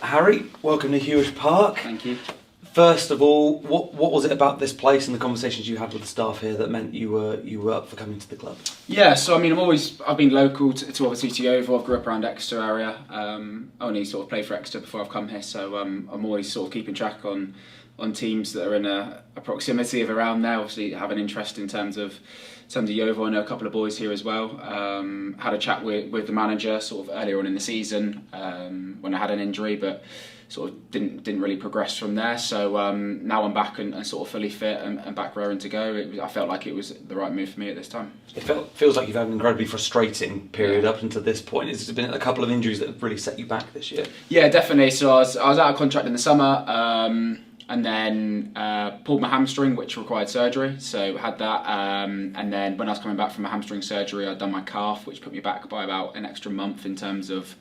Harry, welcome to Huish Park. Thank you. First of all, what was it about this place and the conversations you had with the staff here that meant you were up for coming to the club? Yeah, so I mean, I've been local to obviously to Yeovil. I've grew up around Exeter area. Only sort of played for Exeter before I've come here, so I'm always sort of keeping track on teams that are in a proximity of around there. Obviously, have an interest in terms of Yeovil. I know a couple of boys here as well. Had a chat with the manager sort of earlier on in the season when I had an injury, but sort of didn't really progress from there. So now I'm back and sort of fully fit and back raring to go. I felt like it was the right move for me at this time. It feels like you've had an incredibly frustrating period up until this point. It's been a couple of injuries that have really set you back this year. Yeah, definitely. So I was out of contract in the summer. And then pulled my hamstring, which required surgery. So had that, and then when I was coming back from my hamstring surgery, I'd done my calf, which put me back by about an extra month in terms of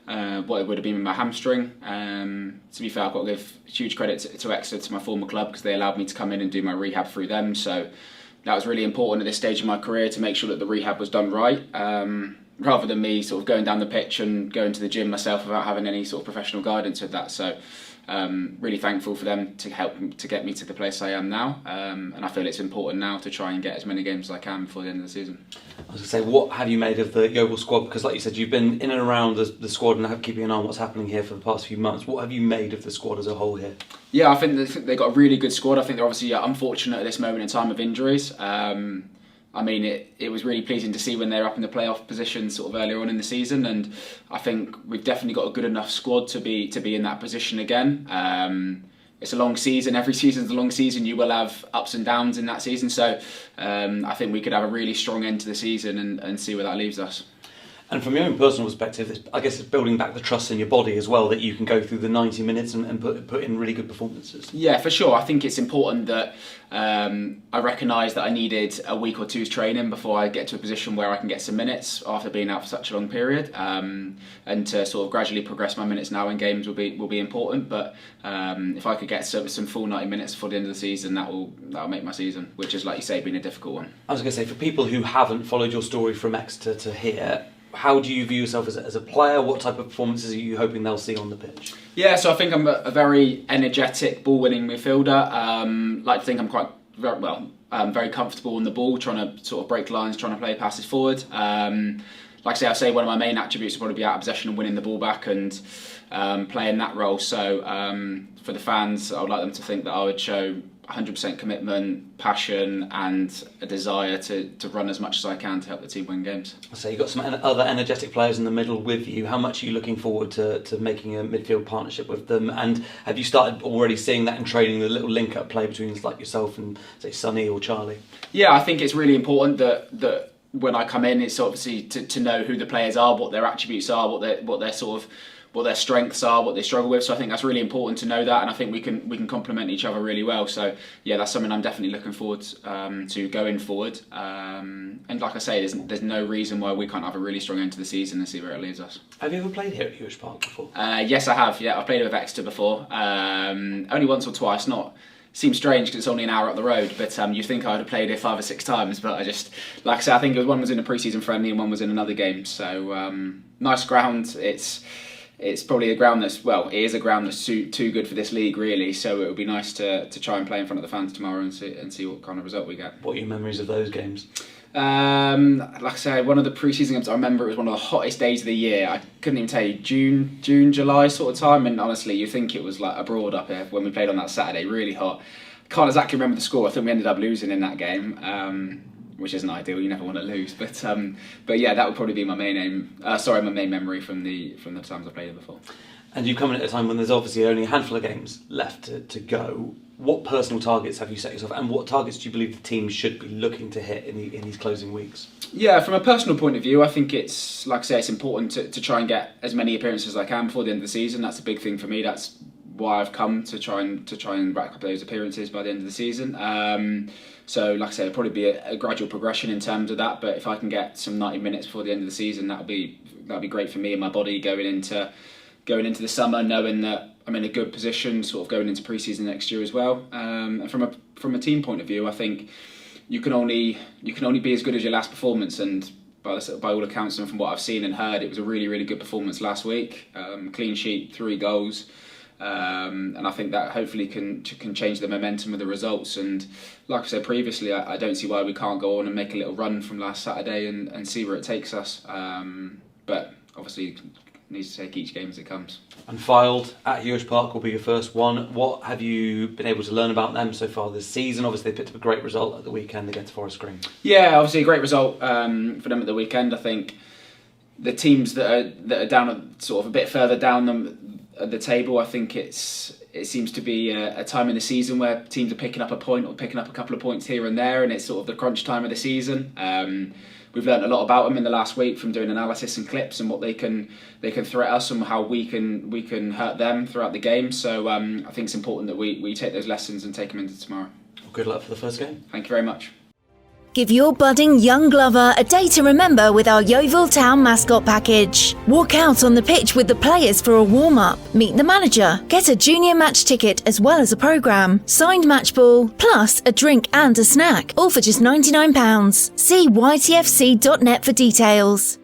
what it would have been with my hamstring. To be fair, I've got to give huge credit to Exeter, to my former club, because they allowed me to come in and do my rehab through them. So that was really important at this stage of my career to make sure that the rehab was done right. Rather than me sort of going down the pitch and going to the gym myself without having any sort of professional guidance with that. So really thankful for them to help to get me to the place I am now, and I feel it's important now to try and get as many games as I can before the end of the season. I was going to say, what have you made of the Yeovil squad? Because like you said, you've been in and around the squad and keeping an eye on what's happening here for the past few months. What have you made of the squad as a whole here? Yeah, I think they've got a really good squad. I think they're obviously unfortunate at this moment in time of injuries. I mean, it was really pleasing to see when they were up in the playoff position sort of earlier on in the season, and I think we've definitely got a good enough squad to be in that position again. It's a long season. Every season's a long season. You will have ups and downs in that season. So I think we could have a really strong end to the season and see where that leaves us. And from your own personal perspective, I guess it's building back the trust in your body as well, that you can go through the 90 minutes and put in really good performances. Yeah, for sure. I think it's important that I recognise that I needed a week or two's training before I get to a position where I can get some minutes after being out for such a long period. And to sort of gradually progress my minutes now in games will be important. But if I could get some full 90 minutes before the end of the season, that'll make my season, which is, like you say, been a difficult one. I was going to say, for people who haven't followed your story from Exeter to here, how do you view yourself as a player? What type of performances are you hoping they'll see on the pitch? Yeah, so I think I'm a very energetic, ball-winning midfielder. Like to think I'm quite very comfortable on the ball, trying to sort of break lines, trying to play passes forward. Like I say one of my main attributes would probably be out of possession and winning the ball back and playing that role. So for the fans, I would like them to think that I would show 100% commitment, passion and a desire to run as much as I can to help the team win games. So you've got some other energetic players in the middle with you. How much are you looking forward to making a midfield partnership with them? And have you started already seeing that in training, the little link-up play between like yourself and, say, Sonny or Charlie? Yeah, I think it's really important that when I come in, it's obviously to know who the players are, what their attributes are, what their strengths are, what they struggle with. So I think that's really important to know that, and I think we can complement each other really well. So yeah, that's something I'm definitely looking forward to going forward. And like I say, there's no reason why we can't have a really strong end to the season and see where it leaves us. Have you ever played here at Huish Park before? Yes, I have. Yeah, I've played with Exeter before. Only once or twice. Seems strange because it's only an hour up the road, but you'd think I would have played it 5 or 6 times. But like I said, I think one was in a pre-season friendly and one was in another game. So nice ground. It's probably a ground it is a ground that's too good for this league, really. So it would be nice to try and play in front of the fans tomorrow and see what kind of result we get. What are your memories of those games? Like I said, one of the pre-season games I remember, it was one of the hottest days of the year. I couldn't even tell you, June, July sort of time. And honestly, you think it was like abroad up here when we played on that Saturday, really hot. Can't exactly remember the score. I think we ended up losing in that game. Which isn't ideal. You never want to lose, but yeah, that would probably be my main memory from the times I played it before. And you come in at a time when there's obviously only a handful of games left to go. What personal targets have you set yourself, and what targets do you believe the team should be looking to hit in these closing weeks? Yeah, from a personal point of view, I think it's, like I say, it's important to try and get as many appearances as I can before the end of the season. That's a big thing for me. That's why I've come to try and rack up those appearances by the end of the season. So, like I said, it'll probably be a gradual progression in terms of that. But if I can get some 90 minutes before the end of the season, that'll be great for me and my body going into the summer, knowing that I'm in a good position, sort of going into pre-season next year as well. And from a team point of view, I think you can only be as good as your last performance, and by all accounts and from what I've seen and heard, it was a really, really good performance last week. Clean sheet, 3 goals. And I think that hopefully can change the momentum of the results. And like I said previously, I don't see why we can't go on and make a little run from last Saturday and see where it takes us. But obviously, needs to take each game as it comes. Unfiled at Huish Park will be your first one. What have you been able to learn about them so far this season? Obviously, they picked up a great result at the weekend against Forest Green. Yeah, obviously a great result for them at the weekend. I think the teams that are down sort of a bit further down them at the table, I think it seems to be a time in the season where teams are picking up a point or picking up a couple of points here and there, and it's sort of the crunch time of the season. We've learned a lot about them in the last week from doing analysis and clips and what they can threat us and how we can hurt them throughout the game. So I think it's important that we take those lessons and take them into tomorrow. Well, good luck for the first game. Thank you very much. Give your budding young Glover a day to remember with our Yeovil Town mascot package. Walk out on the pitch with the players for a warm-up, meet the manager, get a junior match ticket as well as a programme, signed match ball, plus a drink and a snack, all for just £99. See ytfc.net for details.